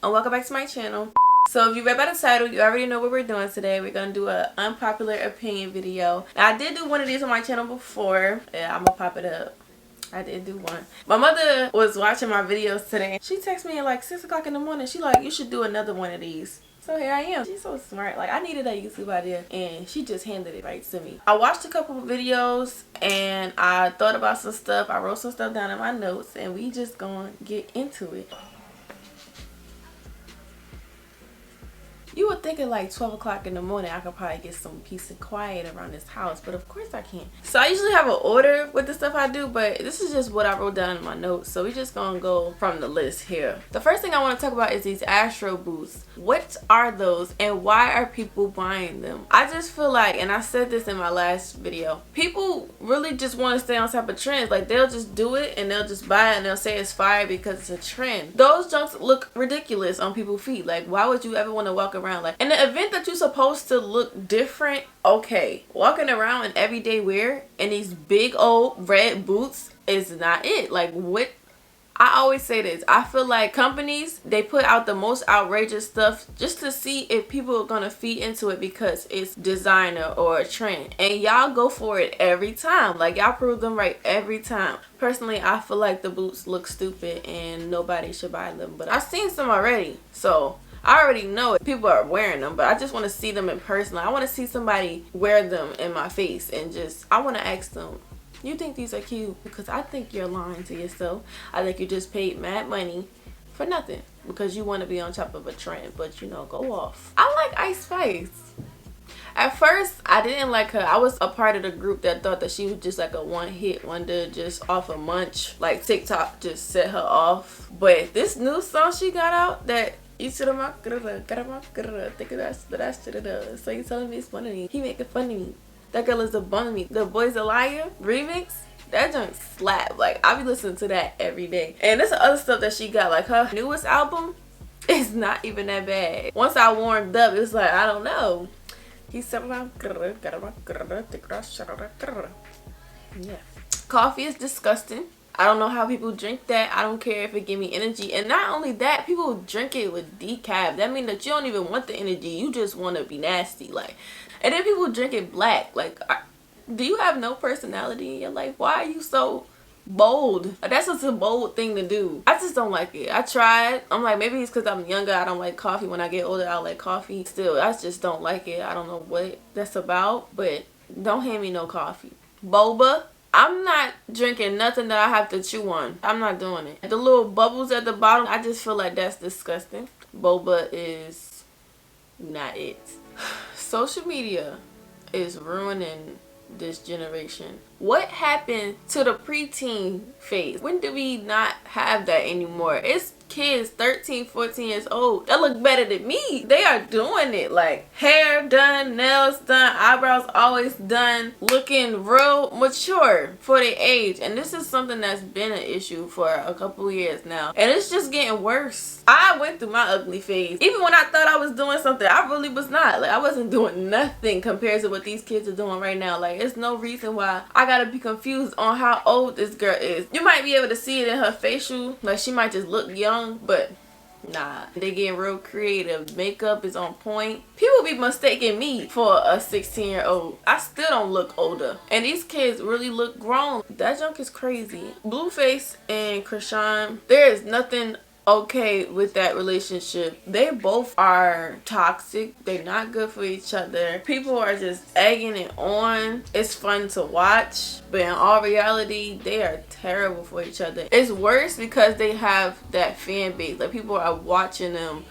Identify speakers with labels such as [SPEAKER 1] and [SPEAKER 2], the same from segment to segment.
[SPEAKER 1] and welcome back to my channel. So if you read by the title, you already know what we're doing today. We're gonna do an unpopular opinion video. Now, I did do one of these on my channel before. Yeah, I'm gonna pop it up. I did do one. My mother was watching my videos today. She texted me at like 6 o'clock in the morning. She like, you should do another one of these. So here I am. She's so smart. Like, I needed a YouTube idea and she just handed it right to me. I watched a couple of videos and I thought about some stuff. I wrote some stuff down in my notes and we just gonna get into it. You would think at like 12 o'clock in the morning I could probably get some peace and quiet around this house, but of course I can't. So I usually have an order with the stuff I do, but this is just what I wrote down in my notes. So we're just gonna go from the list here. The first thing I want to talk about is these Astro boots. What are those and why are people buying them? I just feel like, and I said this in my last video, people really just want to stay on top of trends. Like, they'll just do it and they'll just buy it and they'll say it's fire because it's a trend. Those junks look ridiculous on people's feet. Like, why would you ever want to walk around like in the event that you're supposed to look different? Okay, walking around in everyday wear and these big old red boots is not it. Like, what? I always say this, I feel like companies, they put out the most outrageous stuff just to see if people are gonna feed into it because it's designer or a trend, and y'all go for it every time. Like, y'all prove them right every time. Personally, I feel like the boots look stupid and nobody should buy them, but I've seen some already, so I already know people are wearing them, but I just want to see them in person. I want to see somebody wear them in my face and just, I want to ask them, you think these are cute? Because I think you're lying to yourself. I think you just paid mad money for nothing because you want to be on top of a trend, but you know, go off. I like Ice Spice. At first, I didn't like her. I was a part of the group that thought that she was just like a one-hit wonder, just off a Munch. Like, TikTok just set her off. But this new song she got out that so you telling me it's funny me. He making fun of me. That girl is a bum of me. The Boy's a Liar remix, that junk slap. Like, I be listening to that every day. And there's other stuff that she got. Like, her newest album is not even that bad. Once I warmed up, it's like, I don't know. He's something. Yeah. Coffee is disgusting. I don't know how people drink that. I don't care if it give me energy. And not only that, people drink it with decaf. That means that you don't even want the energy. You just want to be nasty. Like, and then people drink it black. Like, do you have no personality in your life? Why are you so bold? That's just a bold thing to do. I just don't like it. I tried. I'm like, maybe it's because I'm younger. I don't like coffee. When I get older, I'll like coffee. Still, I just don't like it. I don't know what that's about. But don't hand me no coffee. Boba. I'm not drinking nothing that I have to chew on. I'm not doing it. The little bubbles at the bottom, I just feel like that's disgusting. Boba is not it. Social media is ruining this generation. What happened to the preteen phase? When do we not have that anymore? It's kids 13, 14 years old that look better than me. They are doing it. Like, hair done, nails done, eyebrows always done, looking real mature for their age. And this is something that's been an issue for a couple years now, and it's just getting worse. I went through my ugly phase. Even when I thought I was doing something, I really was not. Like, I wasn't doing nothing compared to what these kids are doing right now. Like, it's no reason why I gotta be confused on how old this girl is. You might be able to see it in her facial, like she might just look young, but nah, they getting real creative. Makeup is on point. People be mistaking me for a 16-year-old. I still don't look older, and these kids really look grown. That junk is crazy. Blueface and Krishan, there is nothing okay with that relationship. They both are toxic. They're not good for each other. People are just egging it on. It's fun to watch, but in all reality, they are terrible for each other. It's worse because they have that fan base. Like, people are watching them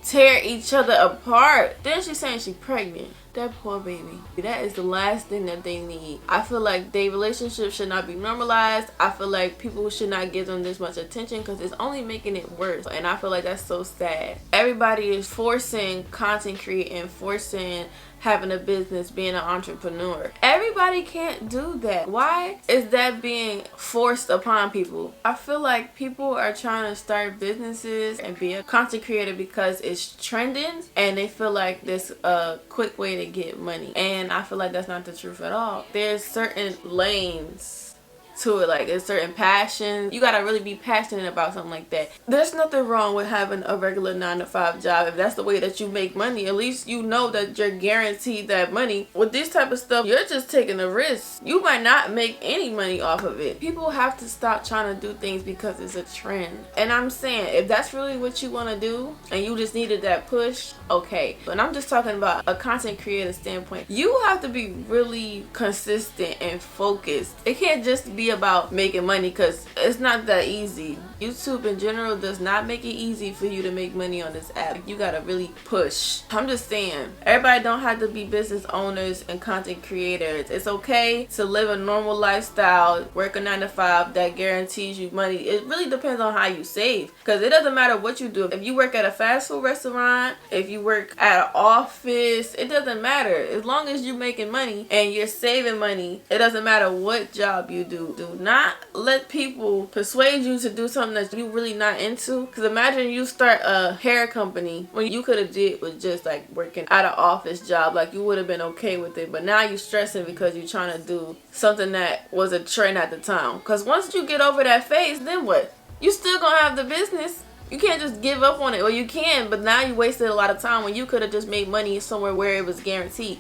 [SPEAKER 1] tear each other apart. Then she's saying she's pregnant. That poor baby. That is the last thing that they need. I feel like their relationship should not be normalized. I feel like people should not give them this much attention because it's only making it worse. And I feel like that's so sad. Everybody is forcing content creating, forcing having a business, being an entrepreneur. Everybody can't do that. Why is that being forced upon people? I feel like people are trying to start businesses and be a content creator because it's trending and they feel like there's a quick way to get money. And I feel like that's not the truth at all. There's certain lanes to it. Like, a certain passion. You gotta really be passionate about something like that. There's nothing wrong with having a regular 9-to-5 job. If that's the way that you make money, at least you know that you're guaranteed that money. With this type of stuff, you're just taking a risk. You might not make any money off of it. People have to stop trying to do things because it's a trend. And I'm saying, if that's really what you want to do and you just needed that push, okay. But I'm just talking about a content creator standpoint. You have to be really consistent and focused. It can't just be about making money, because it's not that easy. YouTube in general does not make it easy for you to make money on this app. You gotta really push. I'm just saying, everybody don't have to be business owners and content creators. It's okay to live a normal lifestyle, work a 9-to-5 that guarantees you money. It really depends on how you save, because it doesn't matter what you do. If you work at a fast food restaurant, if you work at an office, it doesn't matter. As long as you're making money and you're saving money, it doesn't matter what job you do. Do not let people persuade you to do something that you really not into. Because imagine you start a hair company when you could have did with just like working at an office job. Like, you would have been okay with it, but now you're stressing because you're trying to do something that was a trend at the time. Because once you get over that phase, then what? You still gonna have the business. You can't just give up on it. Or you can, but now you wasted a lot of time when you could have just made money somewhere where it was guaranteed.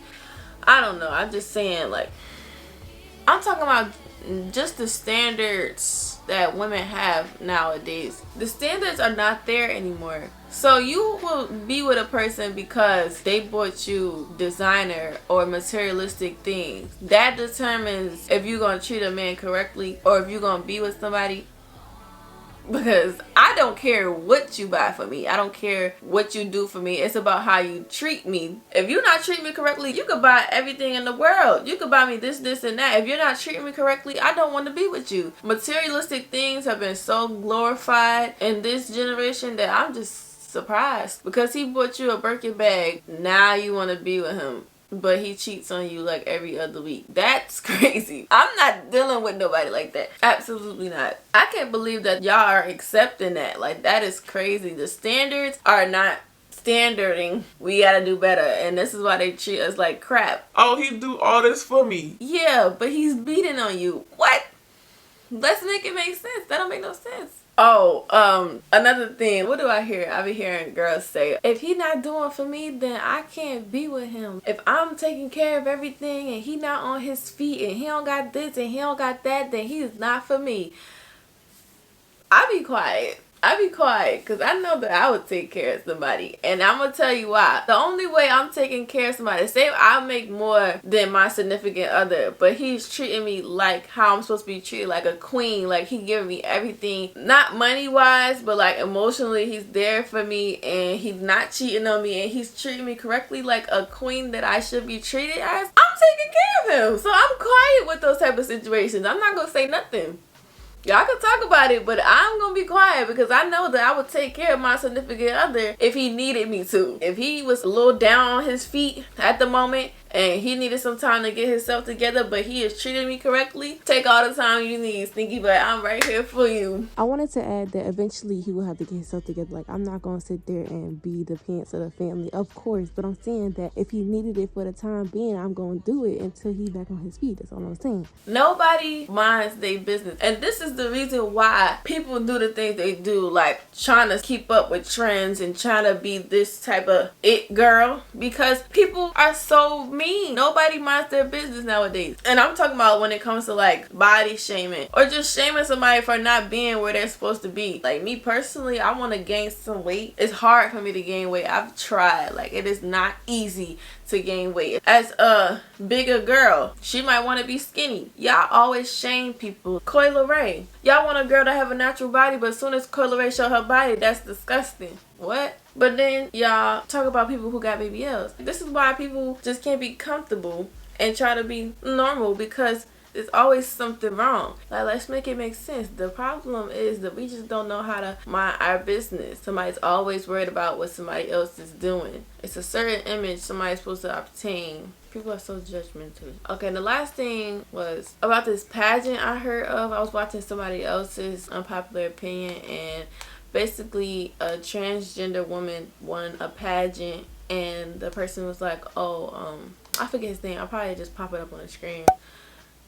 [SPEAKER 1] I don't know. I'm just saying, like, I'm talking about just the standards that women have nowadays. The standards are not there anymore. So you will be with a person because they bought you designer or materialistic things. That determines if you're going to treat a man correctly or if you're going to be with somebody. Because I don't care what you buy for me. I don't care what you do for me. It's about how you treat me. If you're not treating me correctly, you could buy everything in the world. You could buy me this, this, and that. If you're not treating me correctly, I don't want to be with you. Materialistic things have been so glorified in this generation that I'm just surprised. Because he bought you a Birkin bag, now you want to be with him, but he cheats on you like every other week. That's crazy. I'm not dealing with nobody like that. Absolutely not. I can't believe that y'all are accepting that. Like, that is crazy. The standards are not standarding. We gotta do better, and this is why they treat us like crap.
[SPEAKER 2] Oh, he do all this for me.
[SPEAKER 1] Yeah, but he's beating on you. What? Let's make it make sense. That don't make no sense. Oh, another thing. What do I hear? I be hearing girls say, if he not doing for me, then I can't be with him. If I'm taking care of everything and he not on his feet and he don't got this and he don't got that, then he's not for me. I be quiet. Because I know that I would take care of somebody. And I'm going to tell you why. The only way I'm taking care of somebody, say I make more than my significant other, but he's treating me like how I'm supposed to be treated, like a queen. Like, he giving me everything, not money-wise, but like emotionally, he's there for me, and he's not cheating on me, and he's treating me correctly like a queen that I should be treated as. I'm taking care of him. So I'm quiet with those type of situations. I'm not going to say nothing. Y'all can talk about it, but I'm going to be quiet because I know that I would take care of my significant other if he needed me to. If he was a little down on his feet at the moment and he needed some time to get himself together, but he is treating me correctly, take all the time you need, Stinky, but I'm right here for you.
[SPEAKER 3] I wanted to add that eventually he will have to get himself together. Like, I'm not going to sit there and be the pants of the family, of course, but I'm saying that if he needed it for the time being, I'm going to do it until he's back on his feet. That's all I'm saying.
[SPEAKER 1] Nobody minds their business. And this is the reason why people do the things they do, like trying to keep up with trends and trying to be this type of it girl, because people are so mean. Nobody minds their business nowadays. And I'm talking about when it comes to like body shaming or just shaming somebody for not being where they're supposed to be. Like, me personally, I want to gain some weight. It's hard for me to gain weight. I've tried. Like, it is not easy to gain weight. As a bigger girl, she might want to be skinny. Y'all always shame people. Coi Leray, y'all want a girl to have a natural body, but as soon as Coi Leray show her body, that's disgusting. What? But then y'all talk about people who got BBLs. This is why people just can't be comfortable and try to be normal, because there's always something wrong. Like, let's make it make sense. The problem is that we just don't know how to mind our business. Somebody's always worried about what somebody else is doing. It's a certain image somebody's supposed to obtain. People are so judgmental. Okay, and the last thing was about this pageant I heard of. I was watching somebody else's unpopular opinion, and basically a transgender woman won a pageant, and the person was like, I forget his name. I'll probably just pop it up on the screen.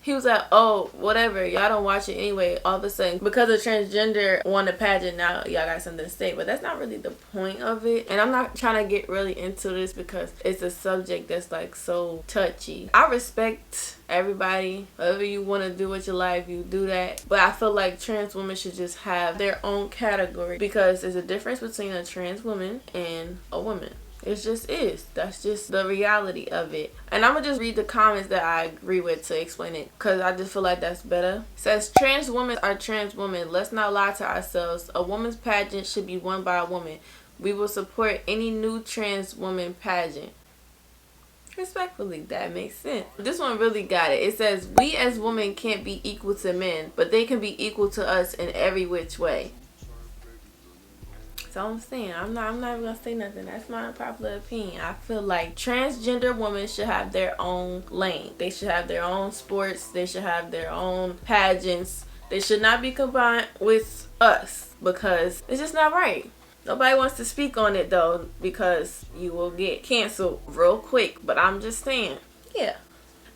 [SPEAKER 1] He was like, oh, whatever, y'all don't watch it anyway. All of a sudden, because of transgender won the pageant, now y'all got something to say. But that's not really the point of it. And I'm not trying to get really into this because it's a subject that's like so touchy. I respect everybody. Whatever you want to do with your life, you do that. But I feel like trans women should just have their own category, because there's a difference between a trans woman and a woman. It just is. That's just the reality of it. And I'm going to just read the comments that I agree with to explain it, because I just feel like that's better. It says, trans women are trans women. Let's not lie to ourselves. A woman's pageant should be won by a woman. We will support any new trans woman pageant. Respectfully, that makes sense. This one really got it. It says, we as women can't be equal to men, but they can be equal to us in every which way. So I'm saying, I'm not even gonna say nothing. That's my unpopular opinion. I feel like transgender women should have their own lane. They should have their own sports. They should have their own pageants. They should not be combined with us, because it's just not right. Nobody wants to speak on it though, because you will get canceled real quick. But I'm just saying, yeah.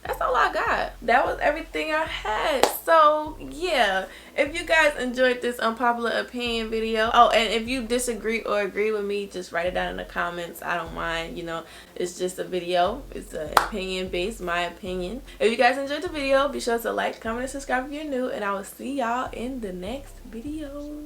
[SPEAKER 1] That's all I got. That was everything I had. So, yeah. If you guys enjoyed this unpopular opinion video. Oh, and if you disagree or agree with me, just write it down in the comments. I don't mind. You know, it's just a video. It's an opinion based, my opinion. If you guys enjoyed the video, be sure to like, comment, and subscribe if you're new. And I will see y'all in the next video.